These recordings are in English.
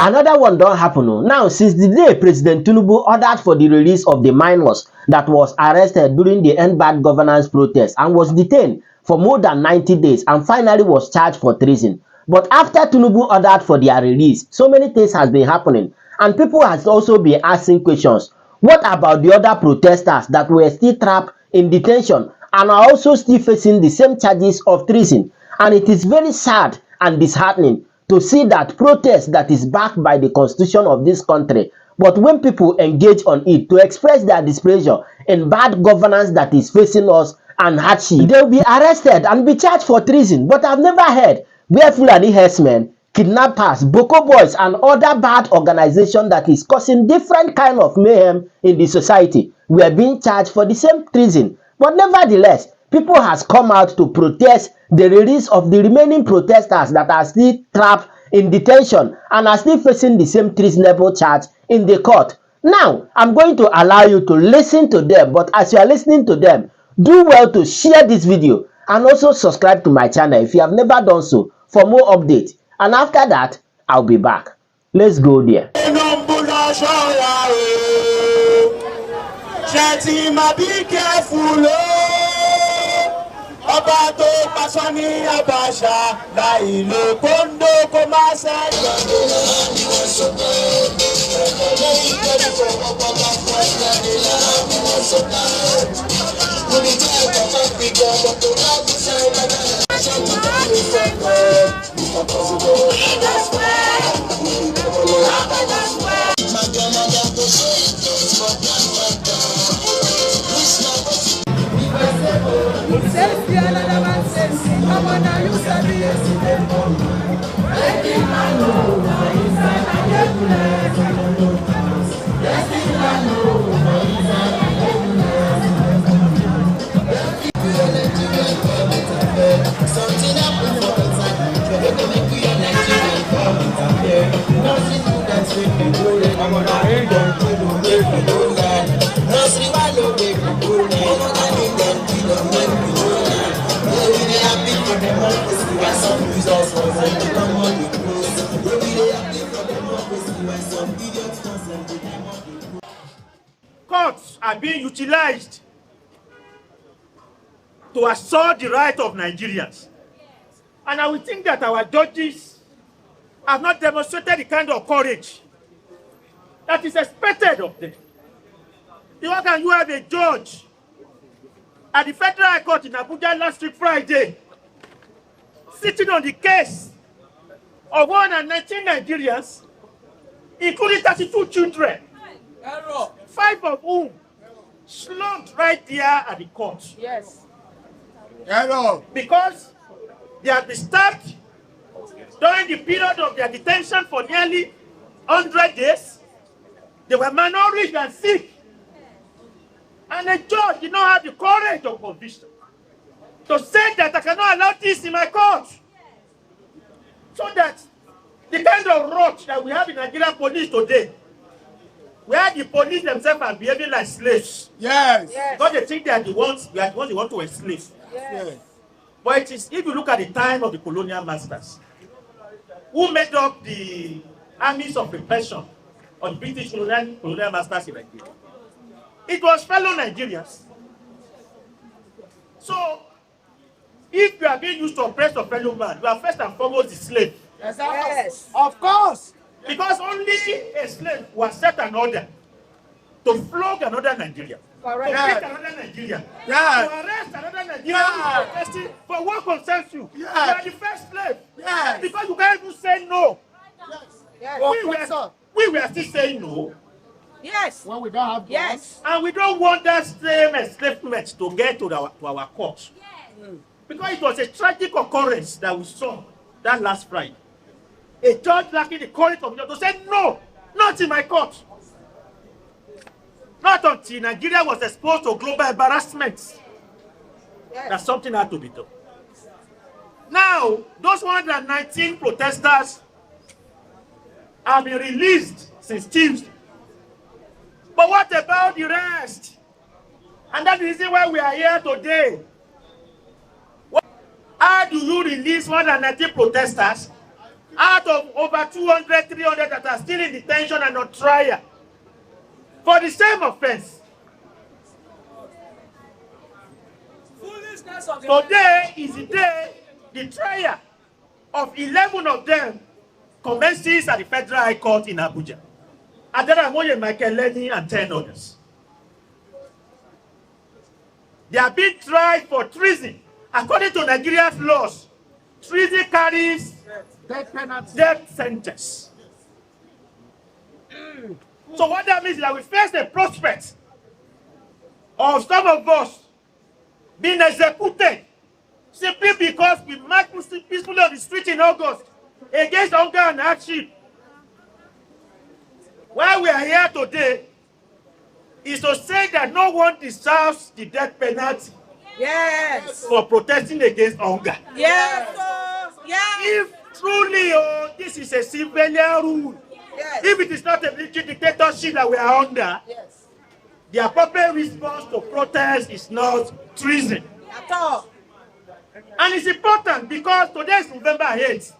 Another one don't happen now since the day President Tinubu ordered for the release of the minors that was arrested during the End Bad Governance protest and was detained for more than 90 days and finally was charged for treason. But after Tinubu ordered for their release, so many things has been happening and people has also been asking questions. What about the other protesters that were still trapped in detention and are also still facing the same charges of treason? And it is very sad and disheartening to see that protest that is backed by the constitution of this country, but when people engage on it to express their displeasure in bad governance that is facing us and hardship, they will be arrested and be charged for treason. But I've never heard where Fulani herdsmen, kidnappers, Boko boys and other bad organization that is causing different kind of mayhem in the society were being charged for the same treason. But nevertheless, people has come out to protest the release of the remaining protesters that are still trapped in detention and are still facing the same treasonable charge in the court. Now, I'm going to allow you to listen to them, but as you are listening to them, do well to share this video and also subscribe to my channel if you have never done so for more updates. And after that, I'll be back. Let's go there. Be careful, Obato Pasani Abasha, Lailo Kondo Komasa. Courts are being utilized to assert the right of Nigerians. And I would think that our judges have not demonstrated the kind of courage that is expected of them. How can you have a judge at the Federal High Court in Abuja last week Friday sitting on the case of 119 Nigerians, including 32 children, 5 of whom slumped right there at the court? Yes. Because they had been stabbed during the period of their detention for nearly 100 days. They were malnourished and sick. And the judge did not have the courage of conviction to say that I cannot allow this in my court. So that the kind of rot that we have in Nigerian police today, where the police themselves are behaving like slaves. Yes. Because they think they are the ones they want to enslave. Yes. But it is, if you look at the time of the colonial masters, who made up the armies of repression on British colonial masters in Nigeria, it was fellow Nigerians. So, if you are being used to oppress your fellow man, you are first and foremost the slave. Yes. Of course. Because only a slave was set an order to flog another Nigerian. Correct. To beat another Nigerian. Yeah. To arrest another Nigerian. For what concerns you. You are the first slave. Yes. Because you can't even say no. Yes. We were still saying no. Yes. When we don't have guns. Yes. And we don't want that same enslavement to get to our court. Yes. Because it was a tragic occurrence that we saw that last Friday. A judge lacking the courage of to say, no, not in my court. Not until Nigeria was exposed to global embarrassment that something had to be done. Now, those 119 protesters have been released since Tuesday. But what about the rest? And that's the reason why we are here today. How do you release 119 protesters out of over 200, 300 that are still in detention and on trial for the same offense? Today is the day the trial of 11 of them commences at the Federal High Court in Abuja. Adaramoye, Michael Lenny, and 10 others. They are being tried for treason. According to Nigeria's laws, treason carries death sentence. So what that means is that we face the prospect of some of us being executed simply because we marched peacefully on the street in August against hunger and hardship. Why we are here today is to say that no one deserves the death penalty for protesting against hunger. If truly this is a civilian rule, if it is not a military dictatorship that we are under, the appropriate response to protest is not treason. At all. And it's important because today is November 8th.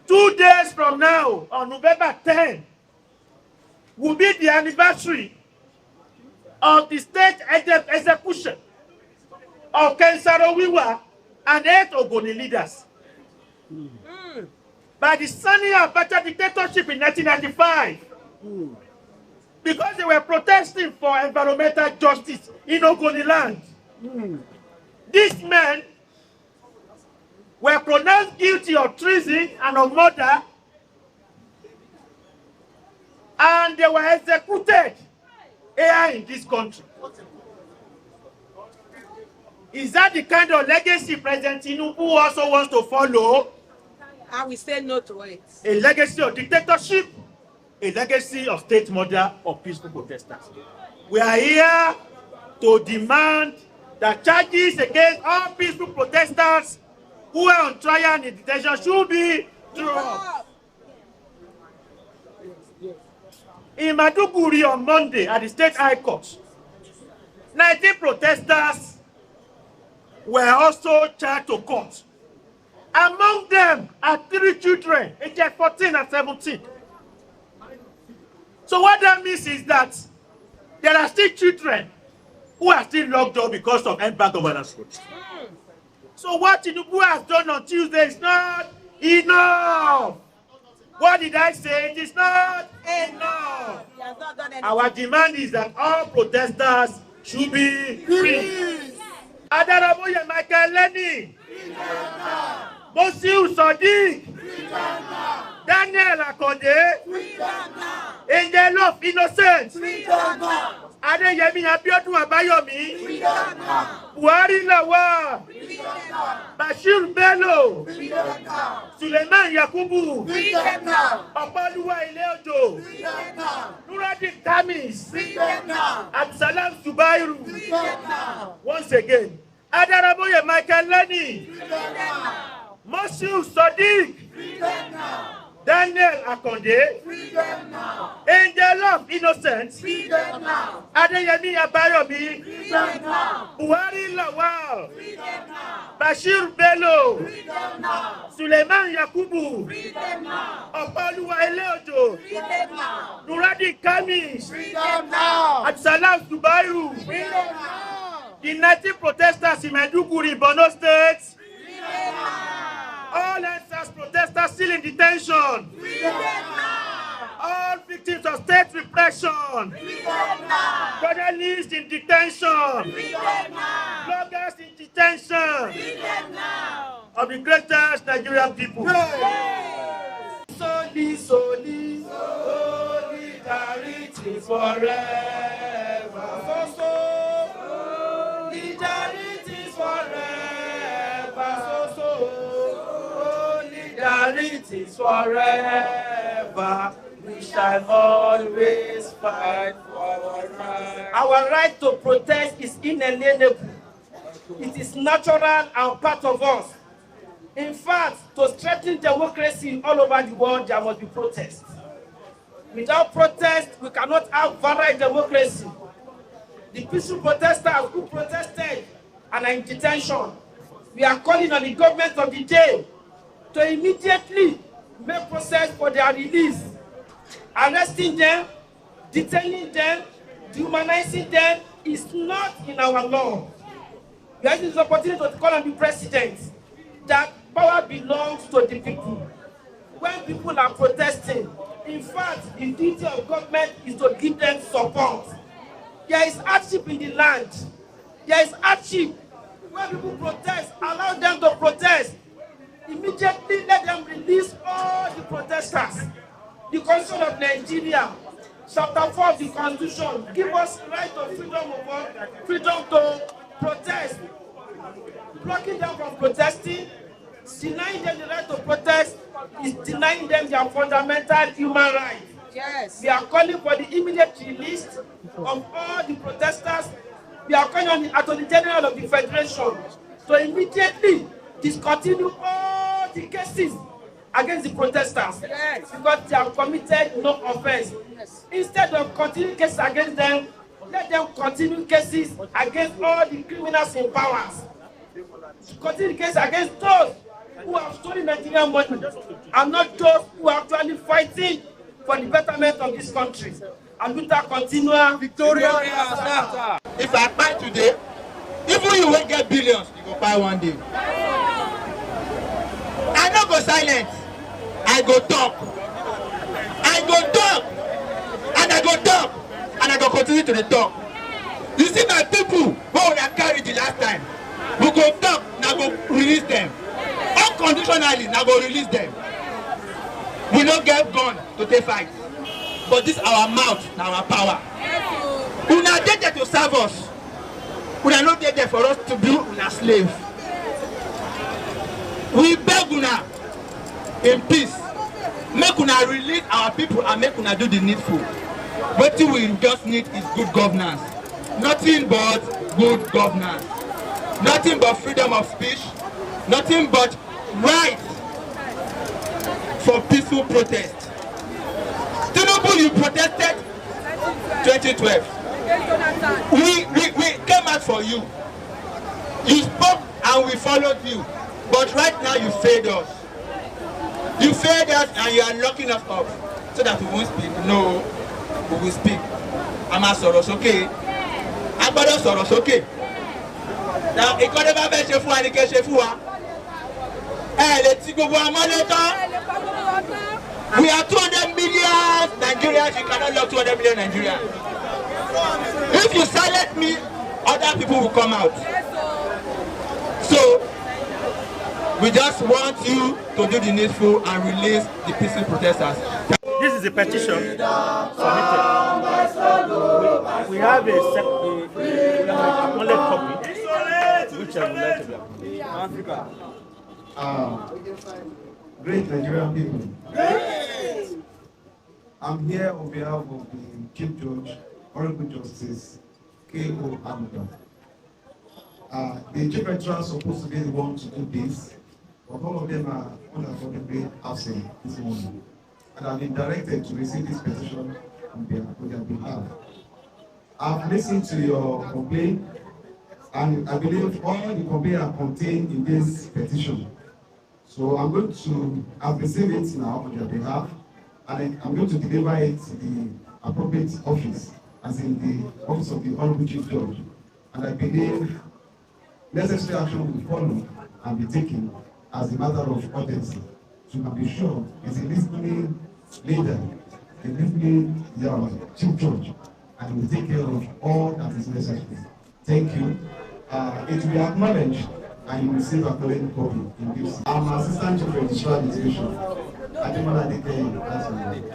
2 days from now, on November 10th, will be the anniversary of the state execution of Kensaro and 8 Ogoni leaders by the Sani Abacha dictatorship in 1995 because they were protesting for environmental justice in Ogoni land. These men were pronounced guilty of treason and of murder, and they were executed here in this country. Is that the kind of legacy President Tinubu also wants to follow? I will say no to it. A legacy of dictatorship, a legacy of state murder of peaceful protesters. We are here to demand that charges against all peaceful protesters who are on trial and in detention should be dropped. In Maduguri on Monday at the State High Court, 19 protesters were also charged to court. Among them are 3 children, aged 14 and 17. So what that means is that there are still children who are still locked up because of end-back governance. So what Tinubu has done on Tuesday is not enough. What did I say? It is not enough. Our demand is that all protesters should be free. Adaramoye Michael Lenny, Mosiu Sodiq, Daniel Akonde, Angel of Innocence, Adeyemi Abiodun Abayomi, Buhari Lawal, Bashir Bello, Suleiman Yakubu, Opoluwa Ileojo, Nuruddin Tamis, Absalam Zubairu. Once again, Adaramoye Michael Lenny, Mosiu Sodiq, Daniel Akonde, Angel of Innocence, Adeyemi Abayomi, Buhari Lawal, Bashir Bello, Suleiman Yakubu, Opoluwa Ileojo, Nuruddin Tamis, Absalam Zubairu, the 19 protesters in Maiduguri, Borno State, all answers protesters still in detention, all victims of state repression, journalists in detention, bloggers in detention, of the greatest Nigerian people. Solidarity forever. Solidarity forever. and it is forever. We shall always fight for our right. Our right to protest is inalienable. It is natural and part of us. In fact, to strengthen democracy all over the world, there must be protest. Without protest, we cannot have viral democracy. The peaceful protesters who protested and are in detention, we are calling on the government of the day to immediately make process for their release. Arresting them, detaining them, dehumanizing them is not in our law. We are using this opportunity to call on the president that power belongs to the people. When people are protesting, in fact, the duty of government is to give them support. There is hardship in the land. There is hardship. When people protest, allow them to protest. Immediately let them release all the protesters. The Constitution of Nigeria, Chapter 4 of the Constitution, give us right of freedom to protest. Blocking them from protesting, denying them the right to protest, is denying them their fundamental human rights. Yes. We are calling for the immediate release of all the protesters. We are calling on the Attorney General of the Federation to immediately discontinue all the cases against the protesters. Yes. Because they have committed no offense. Yes. Instead of continuing cases against them, let them continue cases against all the criminals in power. Continue cases against those who have stolen Nigerian money and not those who are actually fighting for the betterment of this country. And with that continue Victoria. If I buy today, even you will get billions, you go buy one day. I don't go silent. I go talk. I go talk. And I go talk. And I go continue to the talk. You see my people who I carried the last time. We go talk, now go release them. Unconditionally, now go release them. We don't get gun to take fight. But this our mouth, now our power. We are there to serve us. We are not there for us to be a slave. We beg una in peace. Make una release our people and make una do the needful. What we just need is good governance. Nothing but good governance. Nothing but freedom of speech. Nothing but right for peaceful protest. Tinubu, you protested 2012. We came out for you. You spoke and we followed you. But right now you failed us. You failed us and you are locking us up so that we won't speak. No, we will speak. I'm a Soros, okay? I'm a Soros, okay? Now, economy is a fool and a fool. Let's go. We are 200 million Nigerians. You cannot lock 200 million Nigerians. If you silence me, other people will come out. So, we just want you to do the needful and release the peaceful protesters. This is a petition submitted. We have a acknowledged copy, which I would like to be Africa. Great Nigerian people. I'm here on behalf of the Chief Judge, Honorable Justice K.O. Amuda. The Chief Registrar is supposed to be the one to do this, but all of them are unfortunately absent this morning. And I've been directed to receive this petition on their behalf. I've listened to your complaint, and I believe all the complaints are contained in this petition. So I'm going to, I've received it now on their behalf, and I'm going to deliver it to the appropriate office, as in the office of the Honorable Chief Judge. And I believe necessary action will follow and be taken as a matter of urgency. So you can be sure it's a listening leader, a listening Chief Judge, and will take care of all that is necessary. Thank you. It will be acknowledged, and you will receive a current copy in this. I'm Assistant Chief Registrar Division.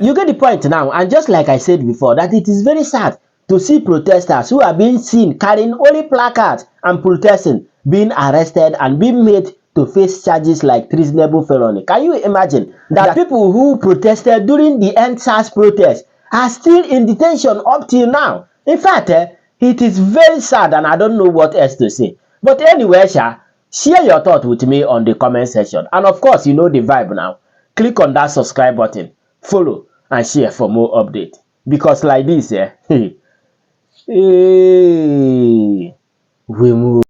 You get the point now, and just like I said before, that it is very sad to see protesters who are being seen carrying only placards and protesting being arrested and being made to face charges like treasonable felony. Can you imagine that people who protested during the EndSARS protest are still in detention up till now? In fact, it is very sad and I don't know what else to say. But anyway, share your thought with me on the comment section. And of course, you know the vibe now. Click on that subscribe button, follow and share for more updates. Because like this, we move.